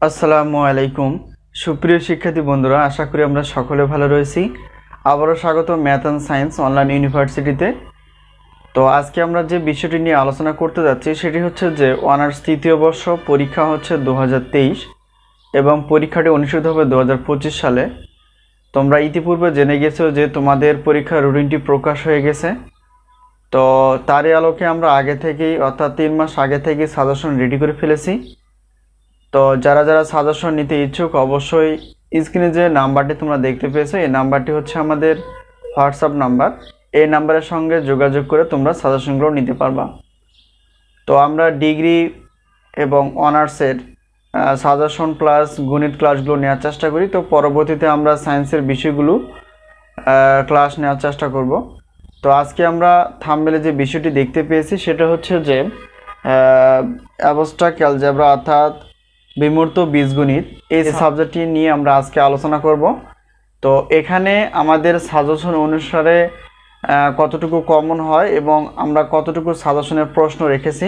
আসসালামু আলাইকুম সুপ্রিয় শিক্ষার্থী বন্ধুরা, আশা করি আমরা সকলে ভালো রয়েছি। আবারও স্বাগত ম্যাথ অ্যান্ড সায়েন্স অনলাইন ইউনিভার্সিটিতে। তো আজকে আমরা যে বিষয়টি নিয়ে আলোচনা করতে যাচ্ছি সেটি হচ্ছে যে অনার্স তৃতীয় বর্ষ পরীক্ষা হচ্ছে 2023 এবং পরীক্ষাটি অনুষ্ঠিত হবে 2025 সালে। তোমরা ইতিপূর্বে জেনে গেছো যে তোমাদের পরীক্ষার রুটিনটি প্রকাশ হয়ে গেছে। তো তারই আলোকে আমরা আগে থেকেই অর্থাৎ 3 মাস আগে থেকেই সাজেশন রেডি করে ফেলেছি। তো যারা যারা সাজেশন নিতে ইচ্ছুক অবশ্যই স্ক্রিনে যে নাম্বারটি তোমরা দেখতে পেয়েছো এই নাম্বারটি হচ্ছে আমাদের হোয়াটসঅ্যাপ নাম্বার। এই নাম্বারের সঙ্গে যোগাযোগ করে তোমরা সাজেশনগুলো নিতে পারবা। তো আমরা ডিগ্রি এবং অনার্সের সাজেশন প্লাস গণিত ক্লাসগুলো নেওয়ার চেষ্টা করি। তো পরবর্তীতে আমরা সায়েন্সের বিষয়গুলো ক্লাস নেওয়ার চেষ্টা করব। তো আজকে আমরা থাম্বনেলে যে বিষয়টি দেখতে পেয়েছি সেটা হচ্ছে যে অ্যাবস্ট্রাক্ট অ্যালজেব্রা অর্থাৎ বিমূর্ত বীজগণিত এই সাবজেক্টটি নিয়ে আমরা আজকে আলোচনা করব। তো এখানে আমাদের সাজেশন অনুসারে কতটুকু কমন হয় এবং আমরা কতটুকু সাজেশনের প্রশ্ন রেখেছি।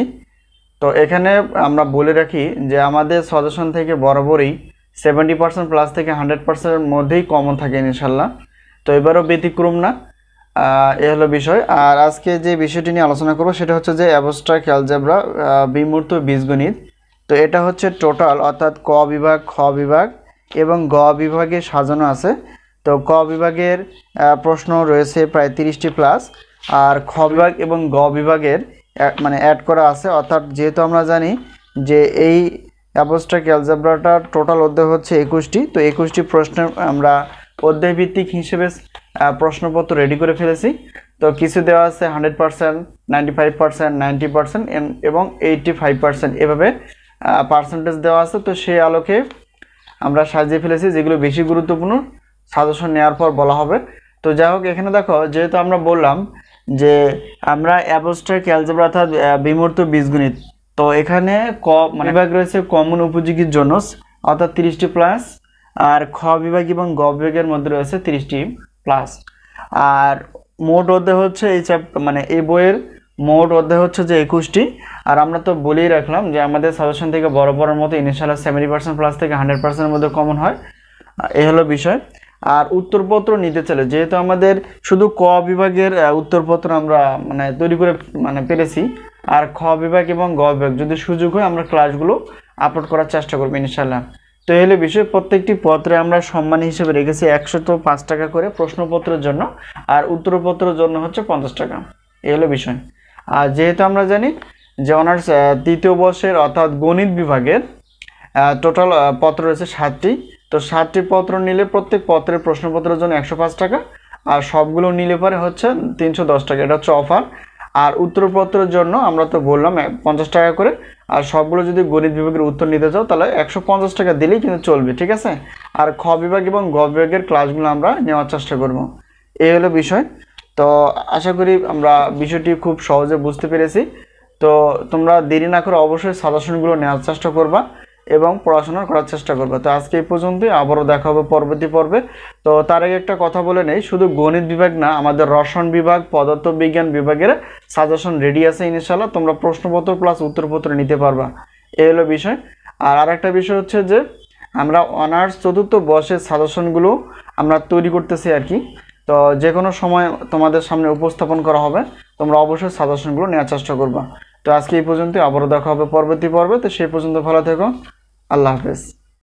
তো এখানে আমরা বলে রাখি যে আমাদের সাজেশন থেকে বরাবরই 70% প্লাস থেকে 100%-এর মধ্যেই কমন থাকে ইনশাল্লাহ। তো এবারও ব্যতিক্রম না, এ হলো বিষয়। আর আজকে যে বিষয়টি নিয়ে আলোচনা করব সেটা হচ্ছে যে অ্যাবস্ট্রাক্ট অ্যালজেব্রা বিমূর্ত বীজগণিত। তো এটা হচ্ছে টোটাল অর্থাৎ ক বিভাগ, খ বিভাগ এবং গ বিভাগে সাজানো আছে। তো ক বিভাগের প্রশ্ন রয়েছে প্রায় 30টি প্লাস, আর খ বিভাগ এবং গ বিভাগের মানে অ্যাড করা আছে। অর্থাৎ যেহেতু আমরা জানি যে এই অ্যাবস্ট্রাক্ট অ্যালজেব্রাটার টোটাল অধ্যায় হচ্ছে 21টি। তো 21টি প্রশ্নের আমরা অধ্যায়ভিত্তিক হিসেবে প্রশ্নপত্র রেডি করে ফেলেছি। তো কিছু দেওয়া আছে 100%, 95%, 90% এবং 85% এভাবে পার্সেন্টেজ দেওয়া আছে। তো সেই আলোকে আমরা সাজিয়ে ফেলেছি যেগুলো বেশি গুরুত্বপূর্ণ সাজেশন নেওয়ার পর বলা হবে। তো যাই হোক, এখানে দেখো যেহেতু আমরা বললাম যে আমরা অ্যাবস্ট্রাক্ট অ্যালজেব্রা অর্থাৎ বিমূর্ত বীজগণিত, তো এখানে মানে বিভাগ রয়েছে কমন উপযোগীর জন্য অর্থাৎ 30টি প্লাস, আর খ বিভাগ এবং গ বিভাগের মধ্যে রয়েছে 30টি প্লাস। আর মোট অধ্যায় হচ্ছে এই বইয়ের মোট অধ্যায় হচ্ছে যে 21টি। আর আমরা তো বলেই রাখলাম যে আমাদের সাজেশন থেকে বরাবরের মতো ইনশাআল্লাহ 70% প্লাস থেকে 100%-এর মধ্যে কমন হয়, এই হলো বিষয়। আর উত্তরপত্র নিতে চলে যেহেতু আমাদের শুধু ক বিভাগের উত্তরপত্র আমরা তৈরি করে পেরেছি, আর খ বিভাগ এবং গ বিভাগ যদি সুযোগ হয় আমরা ক্লাসগুলো আপলোড করার চেষ্টা করবো ইনশাআল্লাহ। তো এই হলো বিষয়। প্রত্যেকটি পত্রে আমরা সম্মান হিসেবে রেখেছি 105 টাকা করে প্রশ্নপত্রের জন্য, আর উত্তরপত্রের জন্য হচ্ছে 50 টাকা, এই হলো বিষয়। আর যেহেতু আমরা জানি যে অনার্স তৃতীয় বর্ষের অর্থাৎ গণিত বিভাগের টোটাল পত্র রয়েছে 7টি। তো 7টি পত্র নিলে প্রত্যেক পত্রের প্রশ্নপত্রের জন্য 105 টাকা, আর সবগুলো নিলে পরে হচ্ছে 310 টাকা, এটা হচ্ছে অফার। আর উত্তরপত্রের জন্য আমরা তো বললাম 50 টাকা করে, আর সবগুলো যদি গণিত বিভাগের উত্তর নিতে চাও তাহলে 150 টাকা দিলেই কিন্তু চলবে, ঠিক আছে। আর খ বিভাগ এবং গ বিভাগের ক্লাসগুলো আমরা নেওয়ার চেষ্টা করব, এই হলো বিষয়। তো আশা করি আমরা বিষয়টি খুব সহজে বুঝতে পেরেছি। তো তোমরা দেরি না করে অবশ্যই সাজেশনগুলো নেওয়ার চেষ্টা করবা এবং পড়াশোনা করার চেষ্টা করবে। তো আজকে এই পর্যন্তই, আবারও দেখা হবে পরবর্তী পর্বে। তো তার আগে একটা কথা বলে নেই, শুধু গণিত বিভাগ না, আমাদের রসায়ন বিভাগ, পদার্থবিজ্ঞান বিভাগের সাজেশন রেডি আছে ইনশাআল্লাহ। তোমরা প্রশ্নপত্র প্লাস উত্তরপত্র নিতে পারবা, এই হলো বিষয়। আর আরেকটা বিষয় হচ্ছে যে আমরা অনার্স চতুর্থ বর্ষের সাজেশনগুলো আমরা তৈরি করতেছি আর কি। তো যে কোনো সময় তোমাদের সামনে উপস্থাপন করা হবে, তোমরা অবশ্যই সাজেশনগুলো নেওয়ার চেষ্টা করবা। তো আজকে এই পর্যন্ত, আবারও দেখা হবে পরবর্তী পর্বে। তো সেই পর্যন্ত ভালো থেকো, আল্লাহ হাফেজ।